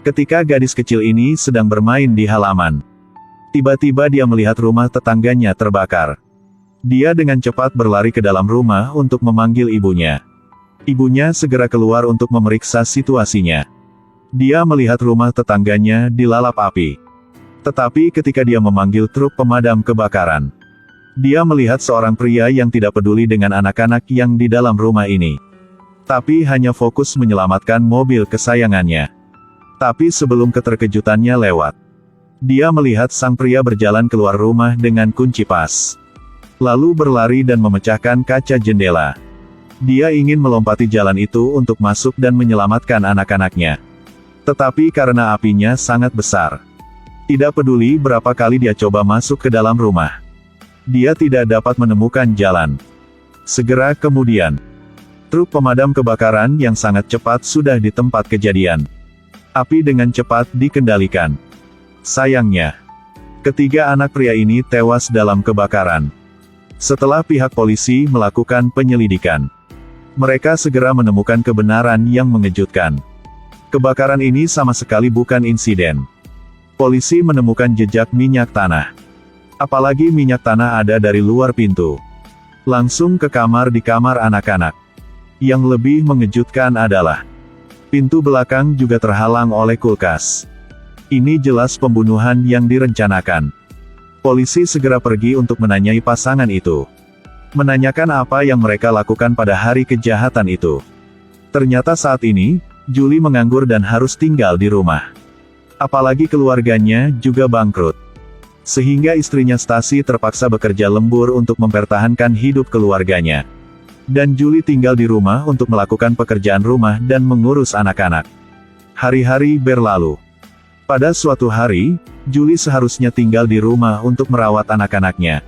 Ketika gadis kecil ini sedang bermain di halaman, tiba-tiba dia melihat rumah tetangganya terbakar. Dia dengan cepat berlari ke dalam rumah untuk memanggil ibunya. Ibunya segera keluar untuk memeriksa situasinya. Dia melihat rumah tetangganya dilalap api. Tetapi ketika dia memanggil truk pemadam kebakaran, dia melihat seorang pria yang tidak peduli dengan anak-anak yang di dalam rumah ini, tapi hanya fokus menyelamatkan mobil kesayangannya. Tapi sebelum keterkejutannya lewat, dia melihat sang pria berjalan keluar rumah dengan kunci pas, lalu berlari dan memecahkan kaca jendela. Dia ingin melompati jalan itu untuk masuk dan menyelamatkan anak-anaknya. Tetapi karena apinya sangat besar, tidak peduli berapa kali dia coba masuk ke dalam rumah, dia tidak dapat menemukan jalan. Segera kemudian, truk pemadam kebakaran yang sangat cepat sudah di tempat kejadian. Api dengan cepat dikendalikan. Sayangnya, ketiga anak pria ini tewas dalam kebakaran. Setelah pihak polisi melakukan penyelidikan, mereka segera menemukan kebenaran yang mengejutkan. Kebakaran ini sama sekali bukan insiden. Polisi menemukan jejak minyak tanah. Apalagi minyak tanah ada dari luar pintu, langsung ke kamar di kamar anak-anak. Yang lebih mengejutkan adalah, pintu belakang juga terhalang oleh kulkas. Ini jelas pembunuhan yang direncanakan. Polisi segera pergi untuk menanyai pasangan itu. Menanyakan apa yang mereka lakukan pada hari kejahatan itu. Ternyata saat ini, Julie menganggur dan harus tinggal di rumah. Apalagi keluarganya juga bangkrut. Sehingga istrinya Stasi terpaksa bekerja lembur untuk mempertahankan hidup keluarganya. Dan Julie tinggal di rumah untuk melakukan pekerjaan rumah dan mengurus anak-anak. Hari-hari berlalu. Pada suatu hari, Julie seharusnya tinggal di rumah untuk merawat anak-anaknya.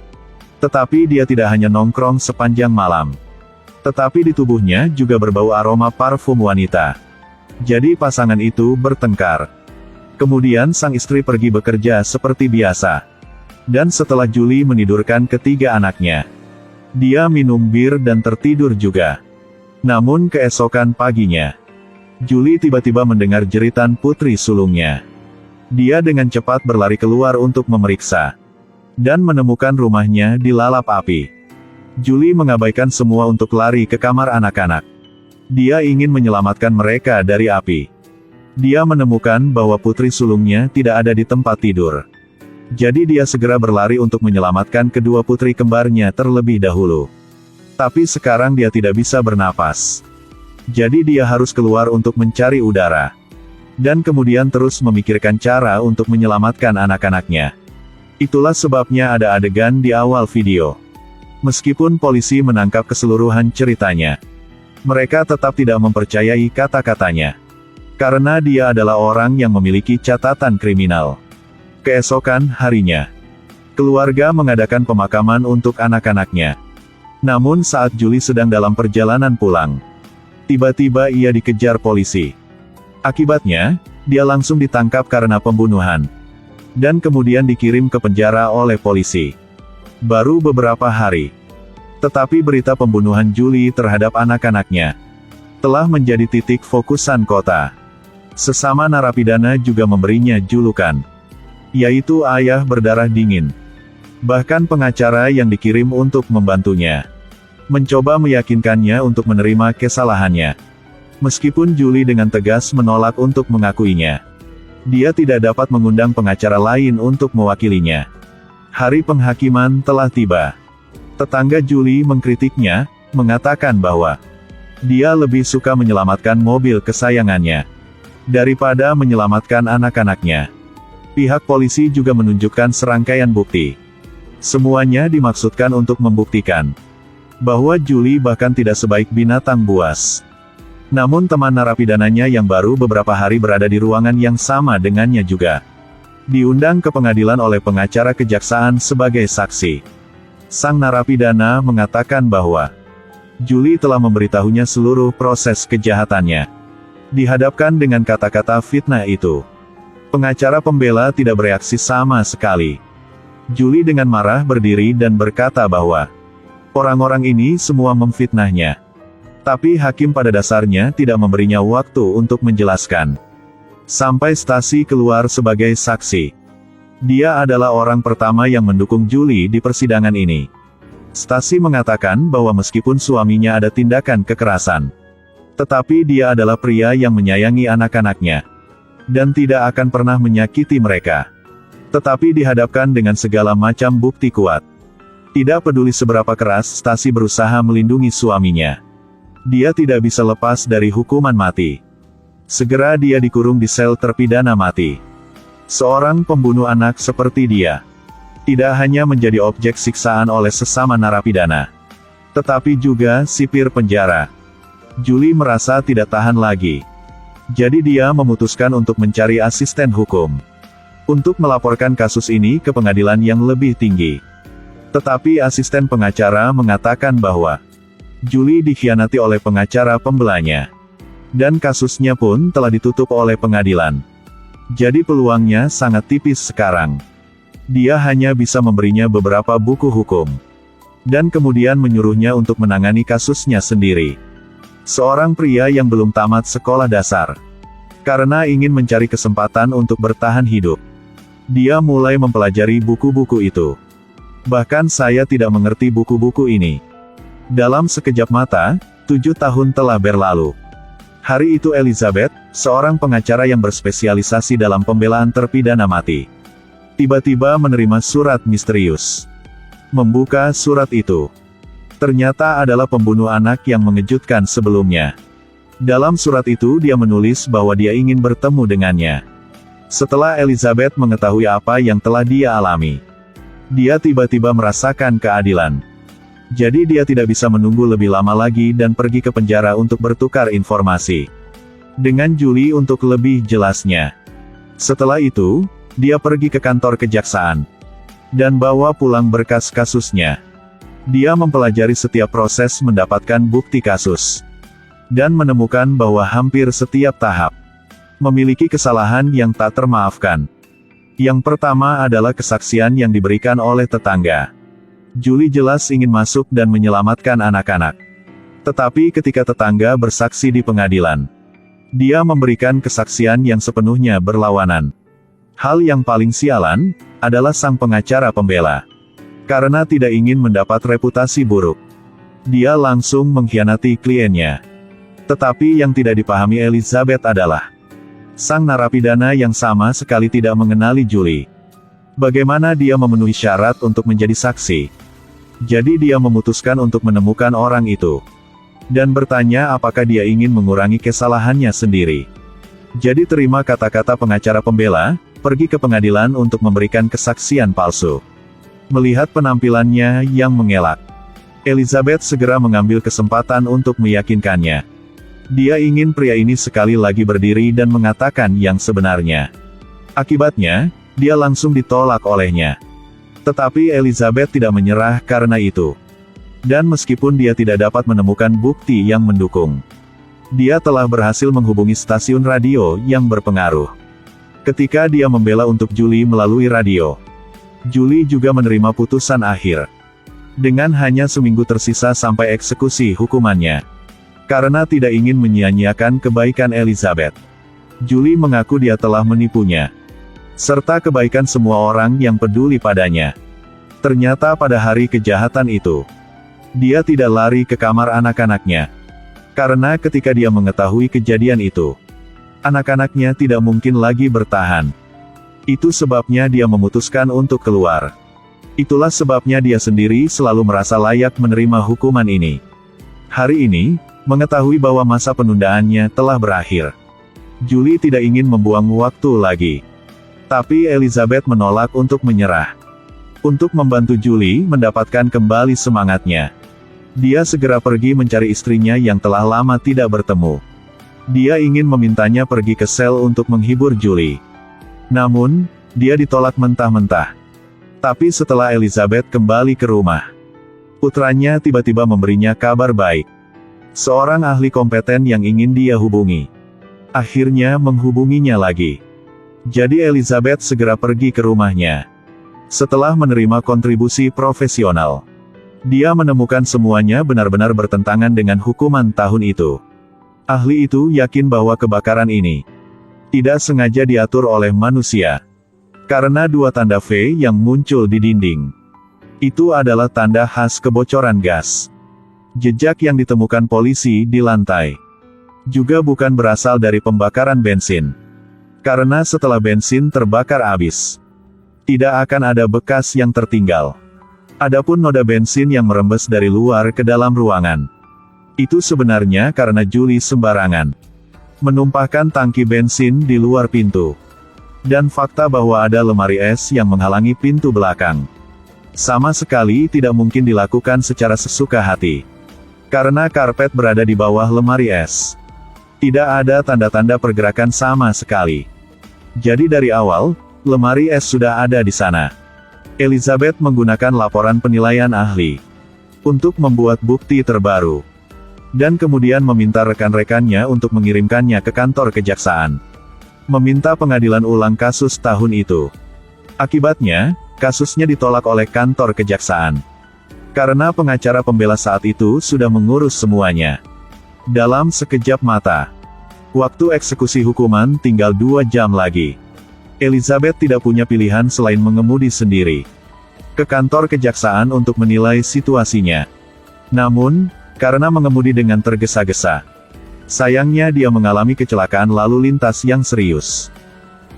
Tetapi dia tidak hanya nongkrong sepanjang malam, tetapi di tubuhnya juga berbau aroma parfum wanita. Jadi pasangan itu bertengkar. Kemudian sang istri pergi bekerja seperti biasa. Dan setelah Julie menidurkan ketiga anaknya, dia minum bir dan tertidur juga. Namun keesokan paginya, Julie tiba-tiba mendengar jeritan putri sulungnya. Dia dengan cepat berlari keluar untuk memeriksa, dan menemukan rumahnya dilalap api. Julie mengabaikan semua untuk lari ke kamar anak-anak. Dia ingin menyelamatkan mereka dari api. Dia menemukan bahwa putri sulungnya tidak ada di tempat tidur. Jadi dia segera berlari untuk menyelamatkan kedua putri kembarnya terlebih dahulu. Tapi sekarang dia tidak bisa bernapas. Jadi dia harus keluar untuk mencari udara. Dan kemudian terus memikirkan cara untuk menyelamatkan anak-anaknya. Itulah sebabnya ada adegan di awal video. Meskipun polisi menangkap keseluruhan ceritanya, mereka tetap tidak mempercayai kata-katanya. Karena dia adalah orang yang memiliki catatan kriminal. Keesokan harinya, keluarga mengadakan pemakaman untuk anak-anaknya. Namun saat Julie sedang dalam perjalanan pulang, tiba-tiba ia dikejar polisi. Akibatnya, dia langsung ditangkap karena pembunuhan. Dan kemudian dikirim ke penjara oleh polisi. Baru beberapa hari, tetapi berita pembunuhan Julie terhadap anak-anaknya telah menjadi titik fokusan kota. Sesama narapidana juga memberinya julukan, yaitu ayah berdarah dingin. Bahkan pengacara yang dikirim untuk membantunya mencoba meyakinkannya untuk menerima kesalahannya. Meskipun Julie dengan tegas menolak untuk mengakuinya, dia tidak dapat mengundang pengacara lain untuk mewakilinya. Hari penghakiman telah tiba. Tetangga Julie mengkritiknya, mengatakan bahwa dia lebih suka menyelamatkan mobil kesayangannya daripada menyelamatkan anak-anaknya. Pihak polisi juga menunjukkan serangkaian bukti. Semuanya dimaksudkan untuk membuktikan bahwa Julie bahkan tidak sebaik binatang buas. Namun teman narapidananya yang baru beberapa hari berada di ruangan yang sama dengannya juga diundang ke pengadilan oleh pengacara kejaksaan sebagai saksi. Sang narapidana mengatakan bahwa Julie telah memberitahunya seluruh proses kejahatannya. Dihadapkan dengan kata-kata fitnah itu, pengacara pembela tidak bereaksi sama sekali. Julie dengan marah berdiri dan berkata bahwa orang-orang ini semua memfitnahnya. Tapi hakim pada dasarnya tidak memberinya waktu untuk menjelaskan. Sampai Stasi keluar sebagai saksi. Dia adalah orang pertama yang mendukung Julie di persidangan ini. Stasi mengatakan bahwa meskipun suaminya ada tindakan kekerasan, tetapi dia adalah pria yang menyayangi anak-anaknya, dan tidak akan pernah menyakiti mereka. Tetapi dihadapkan dengan segala macam bukti kuat. Tidak peduli seberapa keras Stasi berusaha melindungi suaminya, dia tidak bisa lepas dari hukuman mati. Segera dia dikurung di sel terpidana mati. Seorang pembunuh anak seperti dia tidak hanya menjadi objek siksaan oleh sesama narapidana, tetapi juga sipir penjara. Julie merasa tidak tahan lagi. Jadi dia memutuskan untuk mencari asisten hukum, untuk melaporkan kasus ini ke pengadilan yang lebih tinggi. Tetapi asisten pengacara mengatakan bahwa Julie dikhianati oleh pengacara pembelanya, dan kasusnya pun telah ditutup oleh pengadilan. Jadi peluangnya sangat tipis sekarang. Dia hanya bisa memberinya beberapa buku hukum, dan kemudian menyuruhnya untuk menangani kasusnya sendiri. Seorang pria yang belum tamat sekolah dasar, karena ingin mencari kesempatan untuk bertahan hidup, dia mulai mempelajari buku-buku itu. Bahkan saya tidak mengerti buku-buku ini. Dalam sekejap mata, 7 tahun telah berlalu. Hari itu Elizabeth, seorang pengacara yang berspesialisasi dalam pembelaan terpidana mati, tiba-tiba menerima surat misterius. Membuka surat itu, ternyata adalah pembunuh anak yang mengejutkan sebelumnya. Dalam surat itu dia menulis bahwa dia ingin bertemu dengannya. Setelah Elizabeth mengetahui apa yang telah dia alami, dia tiba-tiba merasakan keadilan. Jadi dia tidak bisa menunggu lebih lama lagi dan pergi ke penjara untuk bertukar informasi dengan Julie untuk lebih jelasnya. Setelah itu, dia pergi ke kantor kejaksaan dan bawa pulang berkas kasusnya. Dia mempelajari setiap proses mendapatkan bukti kasus, dan menemukan bahwa hampir setiap tahap memiliki kesalahan yang tak termaafkan. Yang pertama adalah kesaksian yang diberikan oleh tetangga. Julie jelas ingin masuk dan menyelamatkan anak-anak. Tetapi ketika tetangga bersaksi di pengadilan, dia memberikan kesaksian yang sepenuhnya berlawanan. Hal yang paling sialan adalah sang pengacara pembela. Karena tidak ingin mendapat reputasi buruk, dia langsung mengkhianati kliennya. Tetapi yang tidak dipahami Elizabeth adalah sang narapidana yang sama sekali tidak mengenali Julie. Bagaimana dia memenuhi syarat untuk menjadi saksi? Jadi dia memutuskan untuk menemukan orang itu, dan bertanya apakah dia ingin mengurangi kesalahannya sendiri. Jadi terima kata-kata pengacara pembela, pergi ke pengadilan untuk memberikan kesaksian palsu. Melihat penampilannya yang mengelak, Elizabeth segera mengambil kesempatan untuk meyakinkannya. Dia ingin pria ini sekali lagi berdiri dan mengatakan yang sebenarnya. Akibatnya, dia langsung ditolak olehnya. Tetapi Elizabeth tidak menyerah karena itu. Dan meskipun dia tidak dapat menemukan bukti yang mendukung, dia telah berhasil menghubungi stasiun radio yang berpengaruh. Ketika dia membela untuk Julie melalui radio, Julie juga menerima putusan akhir. Dengan hanya seminggu tersisa sampai eksekusi hukumannya. Karena tidak ingin menyia-nyiakan kebaikan Elizabeth, Julie mengaku dia telah menipunya, serta kebaikan semua orang yang peduli padanya. Ternyata pada hari kejahatan itu, dia tidak lari ke kamar anak-anaknya. Karena ketika dia mengetahui kejadian itu, anak-anaknya tidak mungkin lagi bertahan. Itu sebabnya dia memutuskan untuk keluar. Itulah sebabnya dia sendiri selalu merasa layak menerima hukuman ini. Hari ini, mengetahui bahwa masa penundaannya telah berakhir, Julie tidak ingin membuang waktu lagi. Tapi Elizabeth menolak untuk menyerah. Untuk membantu Julie mendapatkan kembali semangatnya, dia segera pergi mencari istrinya yang telah lama tidak bertemu. Dia ingin memintanya pergi ke sel untuk menghibur Julie. Namun, dia ditolak mentah-mentah. Tapi setelah Elizabeth kembali ke rumah, putranya tiba-tiba memberinya kabar baik. Seorang ahli kompeten yang ingin dia hubungi, akhirnya menghubunginya lagi. Jadi Elizabeth segera pergi ke rumahnya. Setelah menerima kontribusi profesional, dia menemukan semuanya benar-benar bertentangan dengan hukuman tahun itu. Ahli itu yakin bahwa kebakaran ini tidak sengaja diatur oleh manusia. Karena dua tanda V yang muncul di dinding. Itu adalah tanda khas kebocoran gas. Jejak yang ditemukan polisi di lantai juga bukan berasal dari pembakaran bensin. Karena setelah bensin terbakar habis, tidak akan ada bekas yang tertinggal. Adapun noda bensin yang merembes dari luar ke dalam ruangan, itu sebenarnya karena Julie sembarangan menumpahkan tangki bensin di luar pintu. Dan fakta bahwa ada lemari es yang menghalangi pintu belakang, sama sekali tidak mungkin dilakukan secara sesuka hati. Karena karpet berada di bawah lemari es, tidak ada tanda-tanda pergerakan sama sekali. Jadi dari awal, lemari es sudah ada di sana. Elizabeth menggunakan laporan penilaian ahli untuk membuat bukti terbaru. Dan kemudian meminta rekan-rekannya untuk mengirimkannya ke kantor kejaksaan. Meminta pengadilan ulang kasus tahun itu. Akibatnya, kasusnya ditolak oleh kantor kejaksaan. Karena pengacara pembela saat itu sudah mengurus semuanya. Dalam sekejap mata, waktu eksekusi hukuman tinggal 2 jam lagi. Elizabeth tidak punya pilihan selain mengemudi sendiri ke kantor kejaksaan untuk menilai situasinya. Namun, karena mengemudi dengan tergesa-gesa, sayangnya dia mengalami kecelakaan lalu lintas yang serius.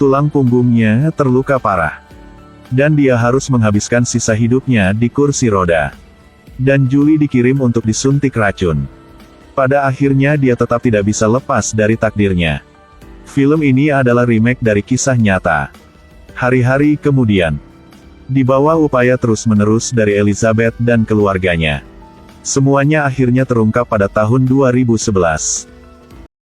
Tulang punggungnya terluka parah. Dan dia harus menghabiskan sisa hidupnya di kursi roda. Dan Julie dikirim untuk disuntik racun. Pada akhirnya dia tetap tidak bisa lepas dari takdirnya. Film ini adalah remake dari kisah nyata. Hari-hari kemudian, di bawah upaya terus-menerus dari Elizabeth dan keluarganya, semuanya akhirnya terungkap pada tahun 2011.